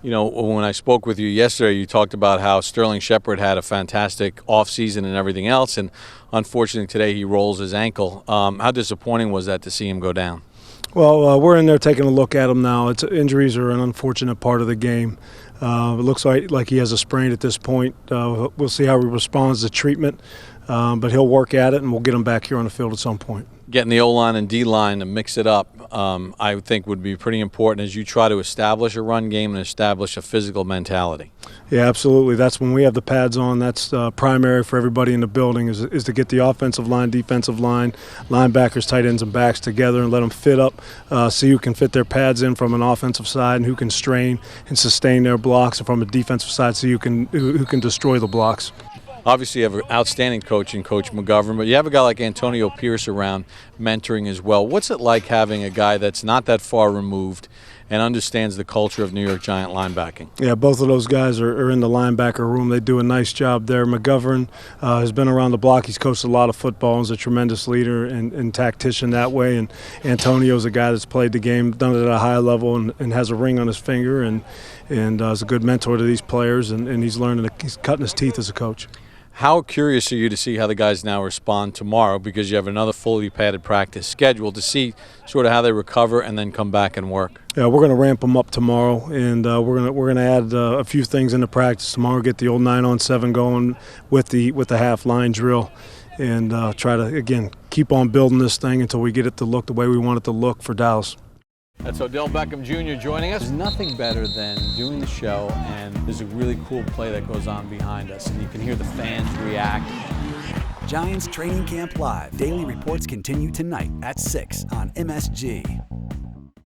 You know, when I spoke with you yesterday, you talked about how Sterling Shepard had a fantastic offseason and everything else, and unfortunately today he rolls his ankle. How disappointing was that to see him go down? Well, we're in there taking a look at him now. Injuries are an unfortunate part of the game. It looks like he has a sprain at this point. We'll see how he responds to treatment, but he'll work at it, and we'll get him back here on the field at some point. Getting the O-line and D-line to mix it up, I think would be pretty important as you try to establish a run game and establish a physical mentality. Yeah, absolutely. That's when we have the pads on. That's primary for everybody in the building is to get the offensive line, defensive line, linebackers, tight ends, and backs together and let them fit up, see who can fit their pads in from an offensive side and who can strain and sustain their blocks, and from a defensive side, see who can destroy the blocks. Obviously, you have an outstanding coach in Coach McGovern, but you have a guy like Antonio Pierce around mentoring as well. What's it like having a guy that's not that far removed and understands the culture of New York Giant linebacking? Yeah, both of those guys are in the linebacker room. They do a nice job there. McGovern has been around the block. He's coached a lot of football and is a tremendous leader and tactician that way. And Antonio's a guy that's played the game, done it at a high level, and has a ring on his finger, and is a good mentor to these players. And he's cutting his teeth as a coach. How curious are you to see how the guys now respond tomorrow, because you have another fully padded practice scheduled, to see sort of how they recover and then come back and work? Yeah, we're going to ramp them up tomorrow, and we're going to add a few things into practice tomorrow. Get the old 9-on-7 going with the half line drill, and try to again keep on building this thing until we get it to look the way we want it to look for Dallas. That's Odell Beckham Jr. joining us. There's nothing better than doing the show, and there's a really cool play that goes on behind us, and you can hear the fans react. Giants Training Camp Live. Daily reports continue tonight at 6 on MSG.